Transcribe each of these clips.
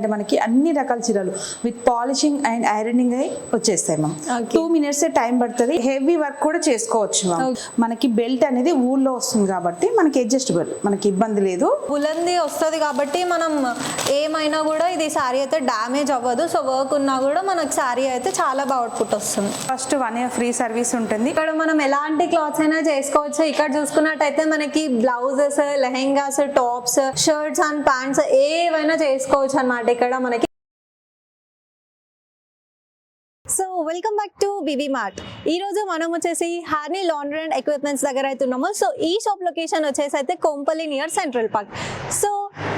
ఏంటంటే మనకి అన్ని రకాల చీరలు విత్ పాలిషింగ్ అండ్ ఐరనింగ్ అయి వచ్చేస్తాయి మ్యామ్. 2 minutes టైం పడుతుంది. హెవీ వర్క్ కూడా చేసుకోవచ్చు మ్యామ్. మనకి బెల్ట్ అనేది ఊళ్ళో వస్తుంది కాబట్టి మనకి అడ్జస్టబుల్, మనకి ఇబ్బంది లేదు. బులంది వస్తుంది కాబట్టి మనం ఏమైనా కూడా ఇది శారీ అయితే డ్యామేజ్ అవ్వదు. సో వర్క్ ఉన్నా కూడా మనకి శారీ అయితే చాలా బాగా అవుట్పుట్ వస్తుంది. ఫస్ట్ 1 year ఫ్రీ సర్వీస్ ఉంటుంది. ఇక్కడ మనం ఎలాంటి క్లాత్స్ అయినా చేసుకోవచ్చు. ఇక్కడ చూసుకున్నట్టయితే మనకి blouses, lehengas, tops, shirts and pants ఏవైనా చేసుకోవచ్చు అన్నమాట ఇక్కడ మనకి. So welcome back to BB Mart. ఈ రోజు మనం వచ్చేసి హార్నీ లాండ్రీ అండ్ ఎక్విప్మెంట్స్ దగ్గర అయితే ఉన్నాము. సో ఈ షాప్ లొకేషన్ వచ్చేసి అయితే Kompally near central park. So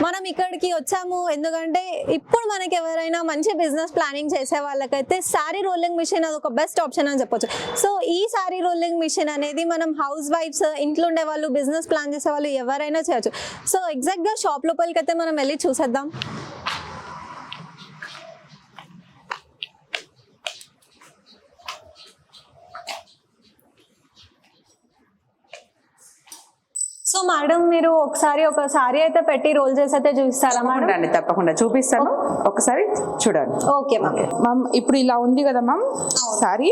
మనం ఇక్కడికి వచ్చాము ఎందుకంటే ఇప్పుడు మనకి ఎవరైనా మంచి బిజినెస్ ప్లానింగ్ చేసే వాళ్ళకైతే శారీ రోలింగ్ మిషన్ అది ఒక బెస్ట్ ఆప్షన్ అని చెప్పొచ్చు. సో ఈ శారీ రోలింగ్ మిషన్ అనేది మనం హౌస్ వైఫ్స్, ఇంట్లో ఉండే వాళ్ళు, బిజినెస్ ప్లాన్ చేసే వాళ్ళు ఎవరైనా చేయొచ్చు. సో ఎగ్జాక్ట్గా షాప్ లోపలికి అయితే మనం వెళ్ళి చూసేద్దాం. సో మేడం, మీరు ఒకసారి ఒక సారీ అయితే పెట్టి రోల్ చేసి అయితే చూపిస్తారా మేడం? తప్పకుండా చూపిస్తాను, ఒకసారి చూడండి. Okay ma'am. ఇప్పుడు ఇలా ఉంది కదా మ్యామ్ సారీ,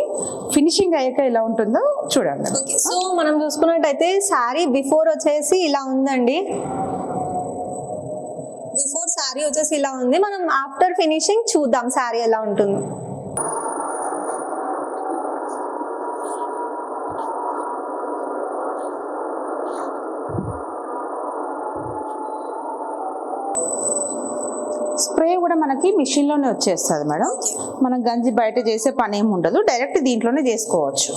ఫినిషింగ్ అయ్యాక ఎలా ఉంటుందో చూడండి. సో మనం చూసుకున్నట్టయితే సారీ బిఫోర్ వచ్చేసి ఇలా ఉందండి. బిఫోర్ సారీ వచ్చేసి ఇలా ఉంది. మనం ఆఫ్టర్ ఫినిషింగ్ చూద్దాం సారీ ఎలా ఉంటుందో. స్ప్రే కూడా మనకి మిషన్ లోనే వచ్చేస్తుంది మేడం. మనం గంజి బయట చేసే పని ఏమి ఉండదు, డైరెక్ట్ దీంట్లోనే చేసుకోవచ్చు.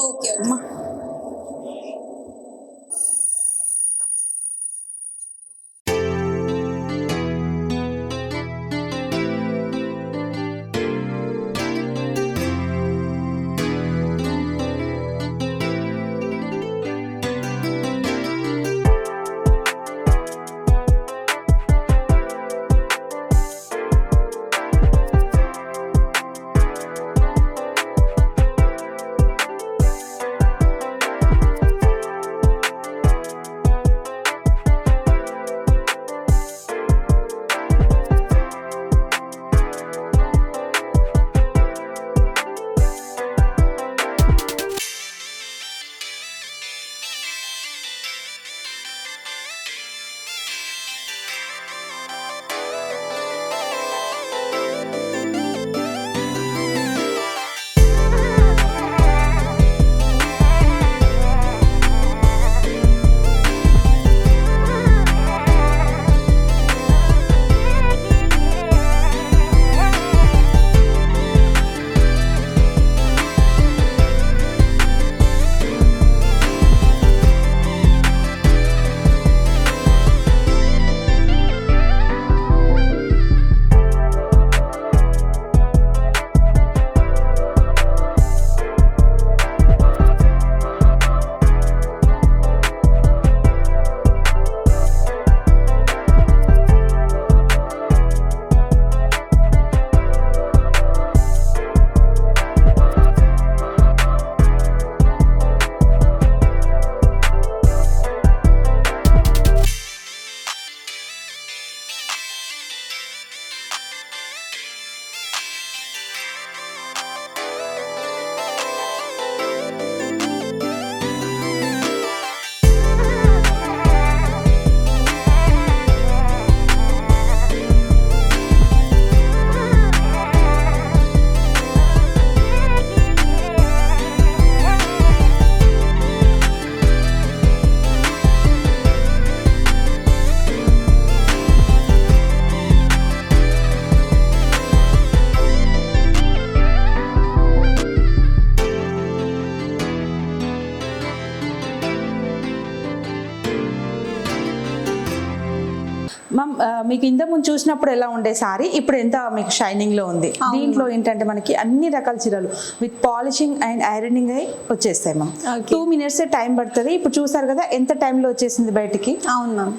మ్యామ్ మీకు ఇంత ముందు చూసినప్పుడు ఎలా ఉండే సారీ ఇప్పుడు ఎంత మీకు షైనింగ్ లో ఉంది. దీంట్లో ఏంటంటే మనకి అన్ని రకాల చీరలు విత్ పాలిషింగ్ అండ్ ఐరనింగ్ అయి వచ్చేస్తాయి మ్యామ్. 2 minutes టైం పడుతుంది. ఇప్పుడు చూసారు కదా ఎంత టైంలో వచ్చేసింది బయటికి. అవును మ్యామ్.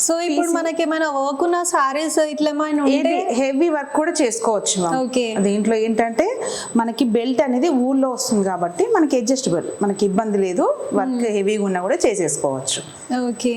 సో ఇప్పుడు మనకి ఏమైనా వర్క్ ఉన్న సారీస్ ఇట్లా ఏమైనా ఉంటే హెవీ వర్క్ కూడా చేసుకోవచ్చు మ్యామ్. ఓకే. దీంట్లో ఏంటంటే మనకి బెల్ట్ అనేది ఊళ్ళో వస్తుంది కాబట్టి మనకి అడ్జస్టబుల్, మనకి ఇబ్బంది లేదు. వర్క్ హెవీగా ఉన్నా కూడా చేసేసుకోవచ్చు. ఓకే.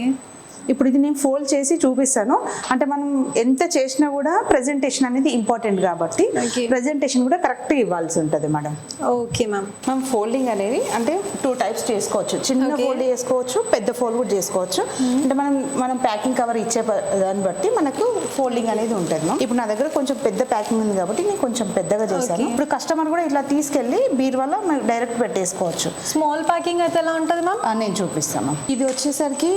ఇప్పుడు ఇది నేను ఫోల్డ్ చేసి చూపిస్తాను. అంటే మనం ఎంత చేసినా కూడా ప్రెజెంటేషన్ అనేది ఇంపార్టెంట్ కాబట్టి ప్రెజెంటేషన్ కూడా కరెక్ట్గా ఇవ్వాల్సి ఉంటుంది మేడం. Okay ma'am. మనం ఫోల్డింగ్ అనేది అంటే 2 టైప్స్ చేసుకోవచ్చు. చిన్న ఫోల్డ్ చేసుకోవచ్చు, పెద్ద ఫోల్డ్ కూడా చేసుకోవచ్చు. అంటే మనం ప్యాకింగ్ కవర్ ఇచ్చే దాన్ని బట్టి మనకు ఫోల్డింగ్ అనేది ఉంటుంది. ఇప్పుడు నా దగ్గర కొంచెం పెద్ద ప్యాకింగ్ ఉంది కాబట్టి నేను కొంచెం పెద్దగా చేశాను. ఇప్పుడు కస్టమర్ కూడా ఇట్లా తీసుకెళ్లి బీరువాలో మనకు డైరెక్ట్ పెట్టేసుకోవచ్చు. స్మాల్ ప్యాకింగ్ అయితే ఎలా ఉంటుంది మ్యామ్? నేను చూపిస్తాను. ఇది వచ్చేసరికి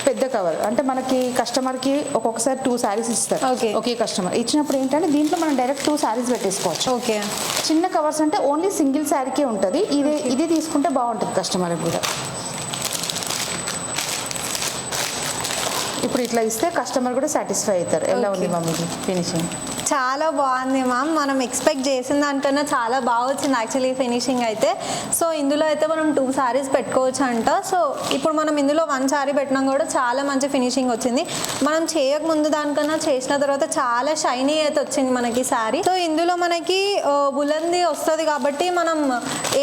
పెద్ద కవర్. అంటే మనకి కస్టమర్కి ఒక్కొక్కసారి 2 శారీస్ ఇస్తారు. ఒకే కస్టమర్ ఇచ్చినప్పుడు ఏంటంటే దీంట్లో మనం డైరెక్ట్ 2 శారీస్ పెట్టేసుకోవచ్చు. ఓకే. చిన్న కవర్స్ అంటే ఓన్లీ సింగిల్ శారీకే ఉంటుంది. ఇది తీసుకుంటే బాగుంటుంది కస్టమర్కి కూడా. ఇప్పుడు ఇట్లా ఇస్తే కస్టమర్ కూడా సాటిస్ఫై అవుతారు. ఎలా ఉంది మమ్మీ ఫినిషింగ్? చాలా బాగుంది మ్యామ్. మనం ఎక్స్పెక్ట్ చేసిన దానికన్నా చాలా బాగా వచ్చింది యాక్చువల్లీ ఫినిషింగ్ అయితే. సో ఇందులో అయితే మనం 2 సారీస్ పెట్టుకోవచ్చు అంట. సో ఇప్పుడు మనం ఇందులో 1 సారీ పెట్టినా కూడా చాలా మంచి ఫినిషింగ్ వచ్చింది. మనం చేయకముందు దానికన్నా చేసిన తర్వాత చాలా షైనీ అయితే వచ్చింది మనకి సారీ. సో ఇందులో మనకి బులంది వస్తుంది కాబట్టి మనం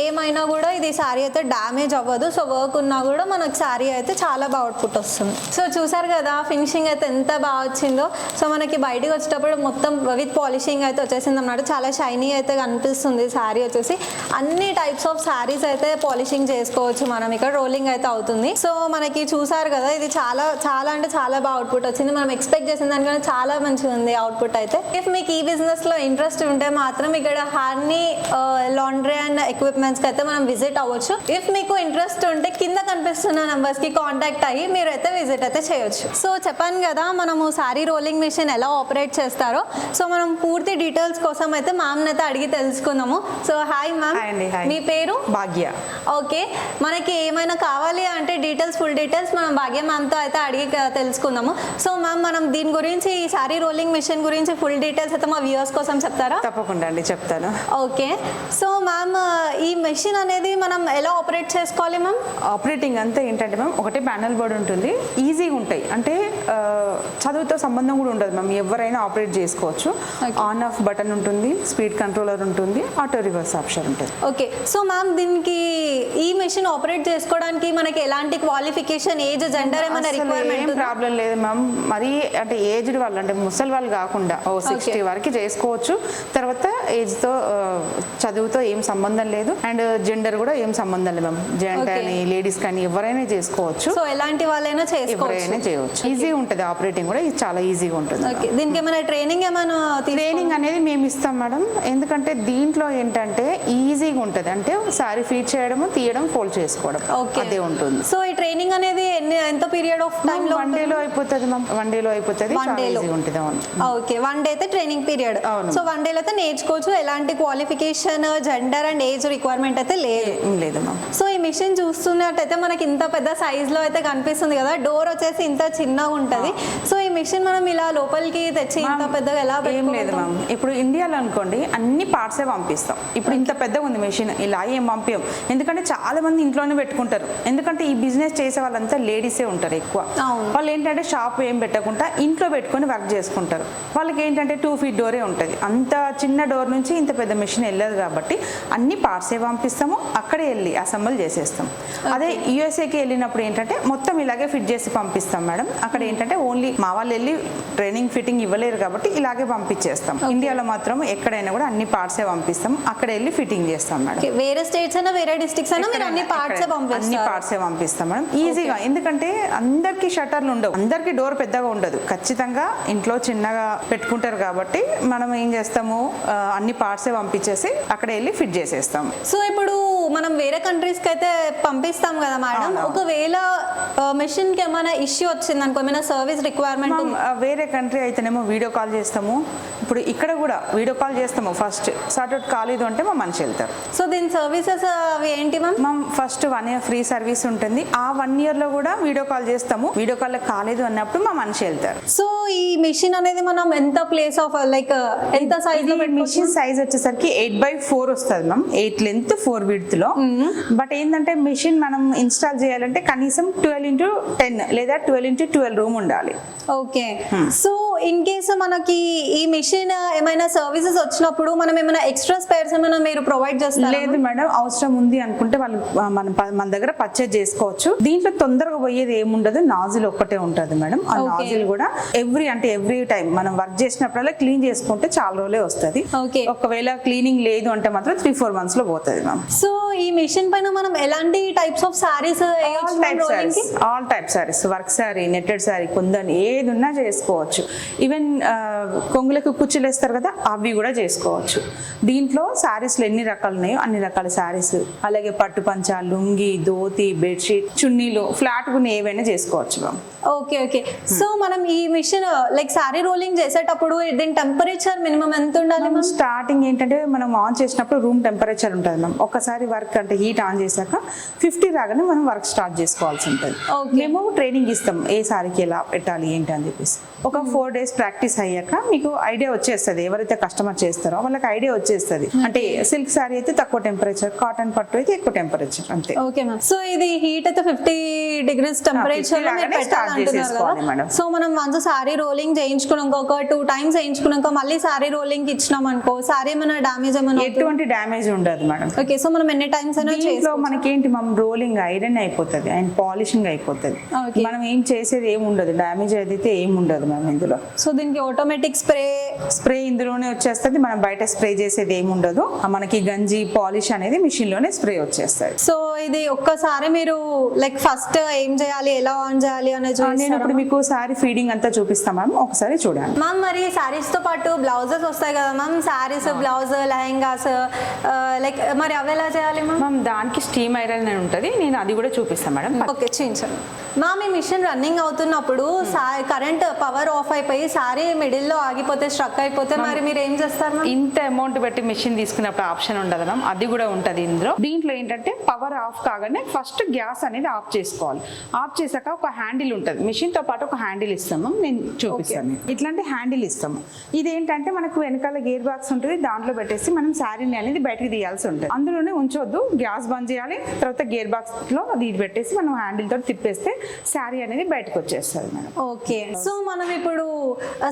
ఏమైనా కూడా ఇది సారీ అయితే డ్యామేజ్ అవ్వదు. సో వర్క్ ఉన్నా కూడా మనకి సారీ అయితే చాలా బాగా అవుట్పుట్ వస్తుంది. సో చూసారు కదా ఫినిషింగ్ అయితే ఎంత బాగా వచ్చిందో. సో మనకి బయటకు వచ్చేటప్పుడు మొత్తం విత్ పాలిషింగ్ అయితే వచ్చేసింది అన్నమాట. చాలా షైనీ అయితే కనిపిస్తుంది శారీ వచ్చేసి. అన్ని టైప్స్ ఆఫ్ శారీస్ అయితే పాలిషింగ్ చేసుకోవచ్చు మనం. ఇక్కడ రోలింగ్ అయితే అవుతుంది. సో మనకి చూసారు కదా ఇది చాలా చాలా అంటే చాలా బాగా అవుట్పుట్ వచ్చింది. మనం ఎక్స్పెక్ట్ చేసిన దానికన్నా చాలా మంచిగా ఉంది అవుట్పుట్ అయితే. ఇఫ్ మీకు ఈ బిజినెస్ లో ఇంట్రెస్ట్ ఉంటే మాత్రం ఇక్కడ హార్నీ లాండ్రీ అండ్ ఎక్విప్మెంట్స్ కి అయితే మనం విజిట్ అవ్వచ్చు. ఇఫ్ మీకు ఇంట్రెస్ట్ ఉంటే కింద కనిపిస్తున్న నంబర్స్ కి కాంటాక్ట్ అయ్యి మీరు అయితే విజిట్ అయితే చేయొచ్చు. సో చెప్పాను కదా మనము శారీ రోలింగ్ మిషన్ ఎలా ఆపరేట్ చేస్తారో. సో మనం పూర్తి డీటెయిల్స్ కోసం అయితే మ్యామ్ అయితే అడిగి తెలుసుకుందాము. సో హాయ్ మ్యామ్, మీ పేరు? భాగ్య. ఓకే, మనకి ఏమైనా కావాలి అంటే ఫుల్ డీటెయిల్స్ మనం భాగ్య మ్యామ్తో అయితే అడిగి తెలుసుకుందాము. సో మ్యామ్ మనం దీని గురించి ఈ సారీ రోలింగ్ మిషన్ గురించి ఫుల్ డీటెయిల్స్ అయితే మా వ్యూవర్స్ కోసం చెప్తారా? తప్పకుండా అండి, చెప్తాను. ఓకే, సో మ్యామ్ ఈ మెషిన్ అనేది మనం ఎలా ఆపరేట్ చేసుకోవాలి మ్యామ్? ఆపరేటింగ్ అంతా ఏంటంటే మ్యామ్ ఒకటే ప్యానల్ బోర్డ్ ఉంటుంది. ఈజీగా ఉంటాయి. అంటే చదువుతో సంబంధం కూడా ఉండదు మ్యామ్. ఎవరైనా ఆపరేట్ చేసుకోవచ్చు. ఆన్ ఆఫ్ బటన్ ఉంటుంది, స్పీడ్ కంట్రోలర్ ఉంటుంది, ఆటో రివర్స్ ఆప్షన్ ఉంటుంది. ఓకే, సో మ్యామ్ దీనికి ఈ మెషిన్ ఆపరేట్ చేసుకోవడానికి మనకి ఎలాంటి క్వాలిఫికేషన్, ఏజ్, జెండర్ ఏమైనా రిక్వైర్మెంట్? ప్రాబ్లం లేదు మ్యామ్. మరి అంటే ఏజ్డ్ వాళ్ళు అంటే ముసలి వాళ్ళు కాకుండా 60 వరకు చేసుకోవచ్చు. తర్వాత ఏజ్తో చదువుతో ఏం సంబంధం లేదు. అండ్ జెండర్ కూడా ఏం సంబంధం లేదు మ్యామ్. జెంట్ కానీ లేడీస్ కానీ ఎవరైనా చేసుకోవచ్చు. సో ఎలాంటి వాళ్ళైనా ఎవరైనా చేయవచ్చు. ఈజీ ఉంటుంది ఆపరేటింగ్ కూడా. ఇది చాలా ఈజీగా ఉంటుంది. దీనికి ఏమైనా ట్రైనింగ్ ట్రైనింగ్ అనేది మేము ఇస్తాం మేడం. ఎందుకంటే దీంట్లో ఏంటంటే ఈజీగా ఉంటుంది. అంటే సారీ ఫీడ్ చేయడం, తీయడం, ఫోల్డ్ చేసుకోవడం అదే ఉంటుంది. సో ఈ ట్రైనింగ్ అనేది ఎంత పీరియడ్ ఆఫ్ టైం లో? 1 డేలో అయిపోతుంది మ్యామ్. 1 డేలో అయిపోతుంది. ఉంటుంది. ఓకే, 1 డే అయితే ట్రైనింగ్ పీరియడ్. సో 1 డేలో అయితే నేర్చుకోవచ్చు. ఎలాంటి qualification, gender and age requirement అయితే లేదు మ్యామ్. సో ఈ మిషన్ చూస్తున్నట్టయితే మనకి ఇంత పెద్ద సైజ్ లో అయితే కనిపిస్తుంది కదా. డోర్ వచ్చేసి ఇంత చిన్నగా ఉంటది. సో ఈ మిషన్ మనం ఇలా లోపలికి తెచ్చి ఇంత పెద్దగా ఎలా? ఏం లేదు మ్యామ్. ఇప్పుడు ఇండియాలో అనుకోండి అన్ని పార్ట్సే పంపిస్తాం. ఇప్పుడు ఇంత పెద్దగా ఉంది మెషిన్, ఇలా ఏం పంపించాం. ఎందుకంటే చాలా మంది ఇంట్లోనే పెట్టుకుంటారు. ఎందుకంటే ఈ బిజినెస్ చేసే వాళ్ళంతా లేడీసే ఉంటారు ఎక్కువ. వాళ్ళు ఏంటంటే షాప్ ఏం పెట్టకుండా ఇంట్లో పెట్టుకొని వర్క్ చేసుకుంటారు. వాళ్ళకి ఏంటంటే 2 ఫీట్ డోరే ఉంటుంది. అంత చిన్న డోర్ నుంచి ఇంత పెద్ద మెషిన్ వెళ్ళదు కాబట్టి అన్ని పార్ట్సే పంపిస్తాము. అక్కడే వెళ్ళి అసెంబుల్ చేసేస్తాం. అదే యూఎస్ఏకి వెళ్ళినప్పుడు ఏంటంటే మొత్తం ఇలాగే ఫిట్ చేసి పంపిస్తాం మేడం. అక్కడ ఏంటంటే ఓన్లీ మా వాళ్ళు వెళ్ళి ట్రైనింగ్ ఫిట్టింగ్ ఇవ్వలేరు కాబట్టి ఇలాగే పంపించేస్తాం. ఇండియాలో మాత్రం ఎక్కడైనా కూడా అన్ని పార్ట్సే పంపిస్తాం. అక్కడ వెళ్ళి ఫిట్టింగ్ చేస్తాం మేడం. వేరే స్టేట్స్ అయినా వేరే డిస్ట్రిక్ట్స్ అయినా మీరు అన్ని పార్ట్సే పంపిస్తాం మేడం. ఈజీగా. ఎందుకంటే అందరికి షట్టర్లు ఉండవు, అందరికి డోర్ పెద్దగా ఉండదు. ఖచ్చితంగా ఇంట్లో చిన్నగా పెట్టుకుంటారు కాబట్టి మనం ఏం చేస్తాము, అన్ని పార్ట్సే పంపించేసి అక్కడ వెళ్ళి ఫిట్ చేసేస్తాం. సో ఇప్పుడు మనం వేరే కంట్రీస్ కి అయితే పంపిస్తాం కదా మేడం. ఒకవేళ మెషిన్ కి ఏమైనా ఇష్యూ వచ్చింది అనుకో, ఏమైనా సర్వీస్ రిక్వైర్మెంట్, వేరే కంట్రీ అయితేనేమో వీడియో కాల్ చేస్తాము. ఇప్పుడు ఇక్కడ కూడా వీడియో కాల్ చేస్తాము. ఫస్ట్ సార్ట్అవుట్ కాలేదు అంటే మా మనిషి వెళ్తారు. సో దీని సర్వీసెస్ అవి ఏంటి ma'am? First 1 year free service ఉంటుంది. ఆ 1 year లో కూడా వీడియో కాల్ చేస్తాము. వీడియో కాల్ కాలేదు అన్నప్పుడు మా మనిషి వెళ్తారు. సో ఈ మెషిన్ అనేది మనం ఎంత ప్లేస్ ఆఫ్ లైక్ ఎంత సైజ్ లో? మెషిన్ సైజ్ వచ్చేసరికి 8x4 వస్తుంది మ్యామ్. 8 లెంత్ 4 విడ్త్ లో. బట్ ఏంటంటే మెషిన్ మనం ఇన్స్టాల్ చేయాలంటే కనీసం 12x10 లేదా 12x12 రూమ్ ఉండాలి. ఓకే, సో ఇన్ కేసు మనకి ఈ మిషన్ ఏమైనా సర్వీసెస్ వచ్చినప్పుడు మనం ఏమైనా ఎక్స్ట్రా స్పేర్స్ ఏమైనా మీరు ప్రొవైడ్ చేస్తారు? లేదు మేడం, అవసరం ఉంది అనుకుంటే వాళ్ళు మన దగ్గర పర్చేజ్ చేసుకోవచ్చు. దీంట్లో తొందరగా పోయేది ఏముండదు, నాజిల్ ఒక్కటే ఉంటుంది మేడం. ఆ నాజిల్ కూడా ఎవ్రీ టైం మనం వర్క్ చేసినప్పుడల్లా క్లీన్ చేసుకుంటే చాలా రోజులే వస్తుంది. ఓకే. ఒకవేళ క్లీనింగ్ లేదు అంటే మాత్రం 3-4 months లో పోతుంది మ్యామ్. సో ఈ మిషన్ పైన మనం ఎలాంటి types of saris all type saris, work sorry, netted sorry, kundan ఏది ఉన్నా చేసుకోవచ్చు. ఈవెన్ కొంగులకు కుచ్చులు వేస్తారు కదా, అవి కూడా చేసుకోవచ్చు. దీంట్లో సారీస్లో ఎన్ని రకాలు ఉన్నాయో అన్ని రకాల సారీస్, అలాగే పట్టు పంచ, లుంగి, ధోతి, బెడ్షీట్, చున్నీలు, ఫ్లాట్ గా ఏవైనా చేసుకోవచ్చు మ్యామ్. ఓకే. సో మనం ఈ మిషన్ లైక్ సారీ రోలింగ్ చేసేటప్పుడు దీని టెంపరేచర్ మినిమం ఎంత ఉండాలి? స్టార్టింగ్ ఏంటంటే మనం ఆన్ చేసినప్పుడు రూమ్ టెంపరేచర్ ఉంటుంది మ్యామ్. ఒకసారి వర్క్ అంటే హీట్ ఆన్ చేశాక 50 రాగానే మనం వర్క్ స్టార్ట్ చేసుకోవాల్సి ఉంటుంది. మేము ట్రైనింగ్ ఇస్తాం ఏ సారీకి ఎలా పెట్టాలి ఏంటి అని చెప్పేసి. ఒక 4 days ప్రాక్టీస్ అయ్యాక మీకు ఐడియా వచ్చేస్తుంది. ఎవరైతే కస్టమర్ చేస్తారో వాళ్ళకి ఐడియా వచ్చేస్తుంది. అంటే సిల్క్ సారీ అయితే తక్కువ టెంపరేచర్, కాటన్ పట్టు అయితే ఎక్కువ టెంపరేచర్, అంతే. Okay ma'am. సో ఇది హీట్ అయితే 50 degrees టెంపరేచర్ లో మీరు పెట్టాలంటున్నారు కదా. సో మనం వన్స్ సారీ రోలింగ్ చేయించుకున్నాక ఒక 2 times చేయించుకున్నాక మళ్ళీ సారీ రోలింగ్ ఇచ్చినాం అనుకో, సారీ ఏమైనా డామేజ్ ఏమైనా? ఎటువంటి డామేజ్ ఉండదు మేడం. ఓకే. సో మనం ఎన్ని టైమ్స్ అయినా దీంట్లో మనకేంటి మనం రోలింగ్ ఐరన్ అయిపోతుంది అండ్ పాలిషింగ్ అయిపోతుంది. మనం ఏం చేసేది ఏమి ఉండదు, డామేజ్ అయితే ఏమి ఉండదు మ్యామ్ ఇందులో. సో దీనికి ఆటోమేటిక్ స్ప్రే ఇందులోనే వచ్చేస్తుంది. మనం బయట స్ప్రే చేసేది ఏమి ఉండదు. మనకి గంజి పాలిష్ అనేది మిషన్ లోనే స్ప్రే వచ్చేస్తుంది. సో ఇది ఒక్కసారి మీరు లైక్ ఫస్ట్ ఏం చేయాలి, ఎలా ఆన్ చేయాలి అనేది నేను ఇప్పుడు మీకు సారీ ఫీడింగ్ అంతా చూపిస్తాం మ్యామ్, ఒకసారి చూడండి మ్యామ్. మరి సారీస్ తో పాటు బ్లౌజెస్ వస్తాయి కదా ma'am, saris, blouse, lehengas, like మరి అవి ఎలా చేయాలి మ్యామ్? దానికి స్టీమ్ ఐరన్ అని ఉంటుంది, నేను అది కూడా చూపిస్తాను మేడం. ఓకే, చేయించండి మ్యామ్. ఈ మిషన్ రన్నింగ్ అవుతున్నప్పుడు కరెంట్ పవర్ ఆఫ్ అయిపోయి సారీ మిడిల్ లో ఆగిపోతే, స్ట్రక్ అయిపోతే మరి మీరు ఏం చేస్తారు మ్యామ్? ఇంత అమౌంట్ పెట్టి మిషన్ తీసుకున్నప్పుడు ఆప్షన్ ఉండదు మ్యామ్, అది కూడా ఉంటుంది ఇందులో. దీంట్లో ఏంటంటే పవర్ ఆఫ్ కాగానే ఫస్ట్ గ్యాస్ అనేది ఆఫ్ చేసుకోవాలి. ఆఫ్ చేశాక ఒక హ్యాండిల్ ఉంటుంది, మిషన్ తో పాటు ఒక హ్యాండిల్ ఇస్తాము, నేను చూపిస్తాను. ఇట్లాంటి హ్యాండిల్ ఇస్తాము. ఇదేంటంటే మనకు వెనకాల గేర్ బాక్స్ ఉంటుంది, దాంట్లో పెట్టేసి మనం శారీని అనేది బయటకు తీయాల్సి ఉంటుంది. అందులోనే ఉంచొద్దు, గ్యాస్ బంద్ చేయాలి. తర్వాత గేర్ బాక్స్ లో అది పెట్టేసి మనం హ్యాండిల్ తోటి తిప్పేస్తే శారీ అనేది బయటకు వచ్చేస్తుంది మేడం. ఓకే. సో మనం ఇప్పుడు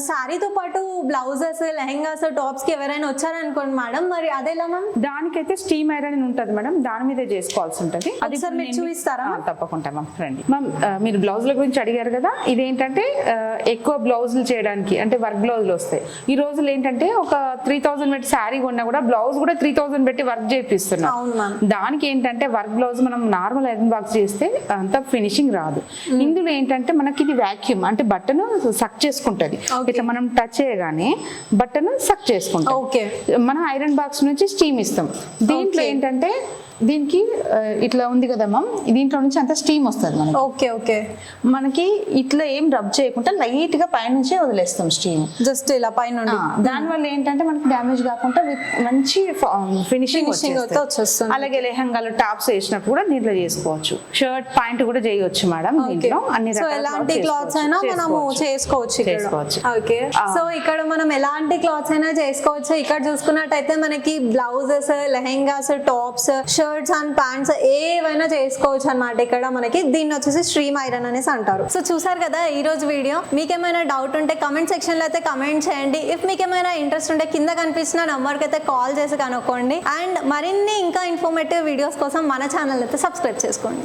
శారీతో పాటు బ్లౌజెస్, లెహెంగాస్, టాప్స్ కి ఎవరైనా వచ్చారనుకోండి మేడం, మరి అదేలా మ్యామ్? దానికైతే స్టీమ్ ఐరన్ ఉంటుంది మేడం, దాని మీద చేసుకోవాల్సి ఉంటుంది. అది సార్ మీరు చూపిస్తారా? తప్పకుండా మ్యామ్, రండి మ్యామ్. మీరు బ్లౌజుల గురించి అడిగారు కదా, ఇదేంటంటే ఎక్కువ బ్లౌజులు చేయడానికి అంటే వర్క్ బ్లౌజులు వస్తాయి. ఈ రోజులు ఏంటంటే ఒక 3000 పెట్టి శారీ కొన్నా కూడా బ్లౌజ్ కూడా 3000 పెట్టి వర్క్ చేపిస్తున్నాం. దానికి ఏంటంటే వర్క్ బ్లౌజ్ మనం నార్మల్ ఐరన్ బాక్స్ చేస్తే అంత ఫినిషింగ్ రాదు. ఇందులో ఏంటంటే మనకి ఇది వాక్యూమ్ అంటే బట్టను సక్ చేసుకుంటది. ఇట్లా మనం టచ్ చేయగానే బట్టను సక్ చేసుకుంటాం. మనం ఐరన్ బాక్స్ నుంచి స్టీమ్ ఇస్తాం. దీంట్లో ఏంటంటే దీనికి ఇట్లా ఉంది కదా మ్యామ్, దీంట్లో నుంచి అంత స్టీమ్ వస్తుంది మనకి. ఓకే. మనకి ఇట్లా ఏం రబ్ చేయకుండా లైట్ గా పైనుంచే వదిలేస్తాం స్టీమ్, జస్ట్ ఇలా పైన. దాని వల్ల ఏంటంటే మనకి డ్యామేజ్ కాకుండా మంచి ఫినిషింగ్ వచ్చేస్తుంది. అలాగే లెహంగాలు, టాప్స్ వేసినప్పుడు కూడా దీంట్లో చేసుకోవచ్చు. షర్ట్, ప్యాంట్ కూడా చేయొచ్చు మేడం. దీంట్లో అన్ని ఎలాంటి క్లాత్స్ అయినా మనము చేసుకోవచ్చు. ఓకే. సో ఇక్కడ మనం ఎలాంటి క్లాత్స్ అయినా చేసుకోవచ్చు. ఇక్కడ చూసుకున్నట్టయితే మనకి blouses, lehengas, tops, shirts and pants ఏవైనా చేసుకోవచ్చు అన్నమాట. ఇక్కడ మనకి దీన్ని వచ్చేసి స్ట్రీమ్ ఐరన్ అనేసి అంటారు. సో చూసారు కదా ఈ రోజు వీడియో. మీకు ఏమైనా డౌట్ ఉంటే కమెంట్ సెక్షన్ లో అయితే కమెంట్ చేయండి. ఇఫ్ మీకు ఏమైనా ఇంట్రెస్ట్ ఉంటే కింద కనిపిస్తున్న నంబర్కి అయితే కాల్ చేసి కనుక్కోండి. అండ్ మరిన్ని ఇంకా ఇన్ఫర్మేటివ్ వీడియోస్ కోసం మన ఛానల్ అయితే సబ్స్క్రైబ్ చేసుకోండి.